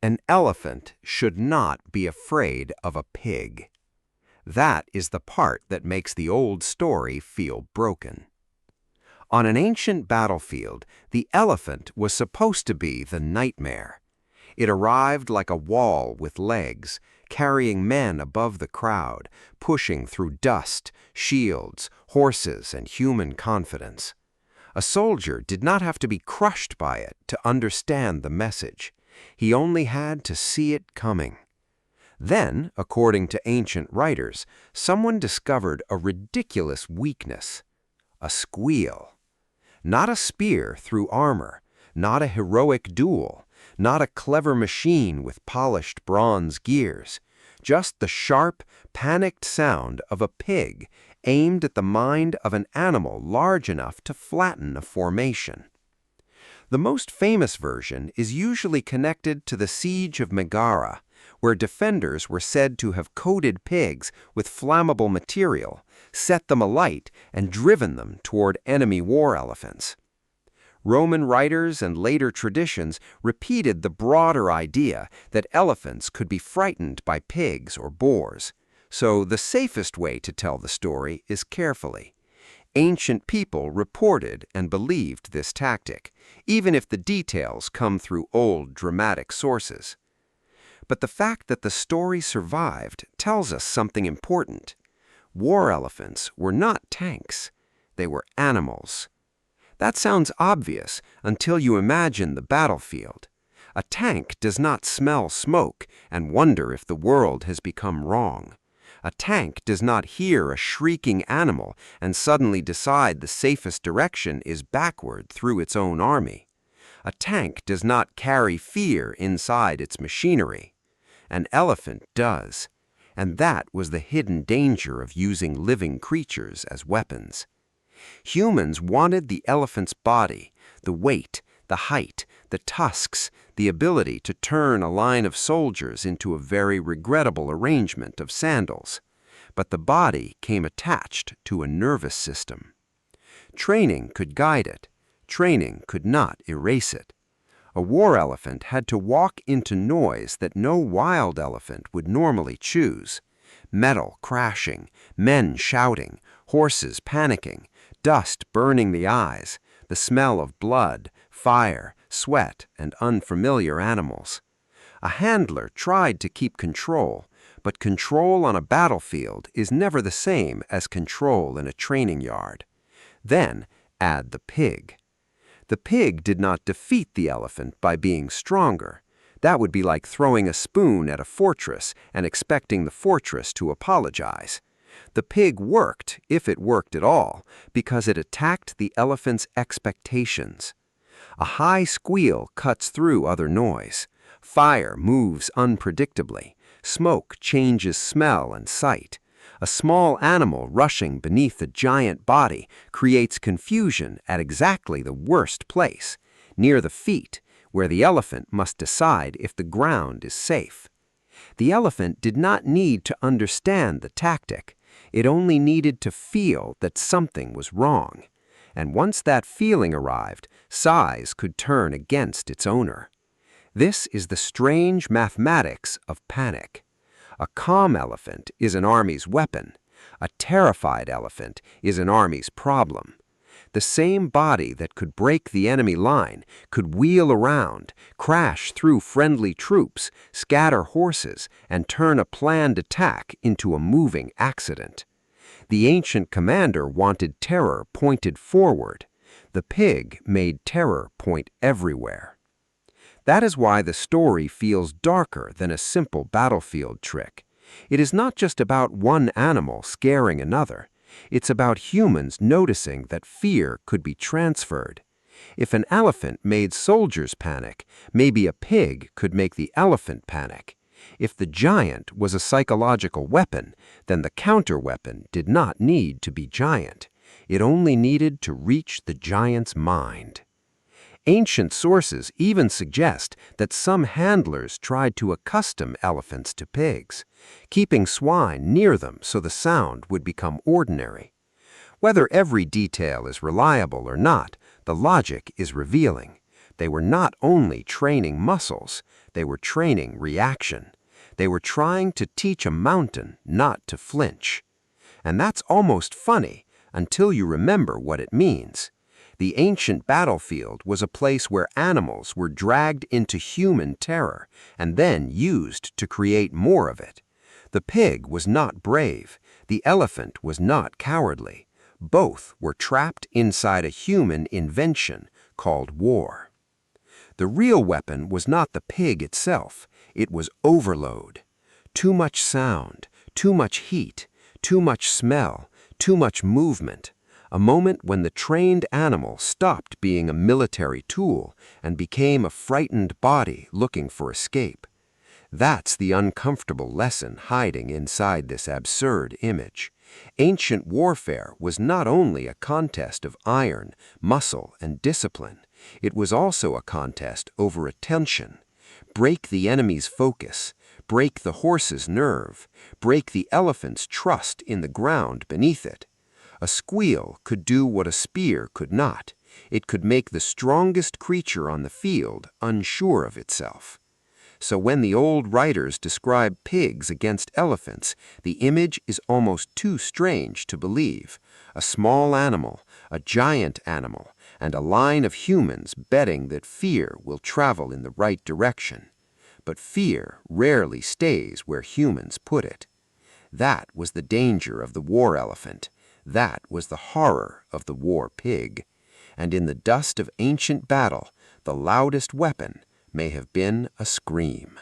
An elephant should not be afraid of a pig. That is the part that makes the old story feel broken. On an ancient battlefield, the elephant was supposed to be the nightmare. It arrived like a wall with legs, carrying men above the crowd, pushing through dust, shields, horses, and human confidence. A soldier did not have to be crushed by it to understand the message. He only had to see it coming. Then, according to ancient writers, someone discovered a ridiculous weakness: a squeal. Not a spear through armor, not a heroic duel, not a clever machine with polished bronze gears, just the sharp, panicked sound of a pig aimed at the mind of an animal large enough to flatten a formation. The most famous version is usually connected to the siege of Megara, where defenders were said to have coated pigs with flammable material, set them alight, and driven them toward enemy war elephants. Roman writers and later traditions repeated the broader idea that elephants could be frightened by pigs or boars, so the safest way to tell the story is carefully. Ancient people reported and believed this tactic, even if the details come through old dramatic sources. But the fact that the story survived tells us something important. War elephants were not tanks. They were animals. That sounds obvious until you imagine the battlefield. A tank does not smell smoke and wonder if the world has become wrong. A tank does not hear a shrieking animal and suddenly decide the safest direction is backward through its own army. A tank does not carry fear inside its machinery. An elephant does, and that was the hidden danger of using living creatures as weapons. Humans wanted the elephant's body, the weight, the height, the tusks, the ability to turn a line of soldiers into a very regrettable arrangement of sandals. But the body came attached to a nervous system. Training could guide it. Training could not erase it. A war elephant had to walk into noise that no wild elephant would normally choose. Metal crashing, men shouting, horses panicking, dust burning the eyes, the smell of blood, fire, sweat, and unfamiliar animals. A handler tried to keep control, but control on a battlefield is never the same as control in a training yard. Then add the pig. The pig did not defeat the elephant by being stronger. That would be like throwing a spoon at a fortress and expecting the fortress to apologize. The pig worked, if it worked at all, because it attacked the elephant's expectations. A high squeal cuts through other noise. Fire moves unpredictably. Smoke changes smell and sight. A small animal rushing beneath a giant body creates confusion at exactly the worst place, near the feet, where the elephant must decide if the ground is safe. The elephant did not need to understand the tactic. It only needed to feel that something was wrong. And once that feeling arrived, size could turn against its owner. This is the strange mathematics of panic. A calm elephant is an army's weapon. A terrified elephant is an army's problem. The same body that could break the enemy line could wheel around, crash through friendly troops, scatter horses, and turn a planned attack into a moving accident. The ancient commander wanted terror pointed forward. The pig made terror point everywhere. That is why the story feels darker than a simple battlefield trick. It is not just about one animal scaring another. It's about humans noticing that fear could be transferred. If an elephant made soldiers panic, maybe a pig could make the elephant panic. If the giant was a psychological weapon, then the counter-weapon did not need to be giant. It only needed to reach the giant's mind. Ancient sources even suggest that some handlers tried to accustom elephants to pigs, keeping swine near them so the sound would become ordinary. Whether every detail is reliable or not, the logic is revealing. They were not only training muscles, They were training reaction. They were trying to teach a mountain not to flinch. And that's almost funny until you remember what it means. The ancient battlefield was a place where animals were dragged into human terror and then used to create more of it. The pig was not brave. The elephant was not cowardly. Both were trapped inside a human invention called war. The real weapon was not the pig itself. It was overload. Too much sound, too much heat, too much smell, too much movement. A moment when the trained animal stopped being a military tool and became a frightened body looking for escape. That's the uncomfortable lesson hiding inside this absurd image. Ancient warfare was not only a contest of iron, muscle, and discipline. It was also a contest over attention. Break the enemy's focus, break the horse's nerve, break the elephant's trust in the ground beneath it. A squeal could do what a spear could not. It could make the strongest creature on the field unsure of itself. So when the old writers describe pigs against elephants, the image is almost too strange to believe. A small animal, a giant animal, and a line of humans betting that fear will travel in the right direction. But fear rarely stays where humans put it. That was the danger of the war elephant. That was the horror of the war pig. And in the dust of ancient battle, the loudest weapon may have been a scream.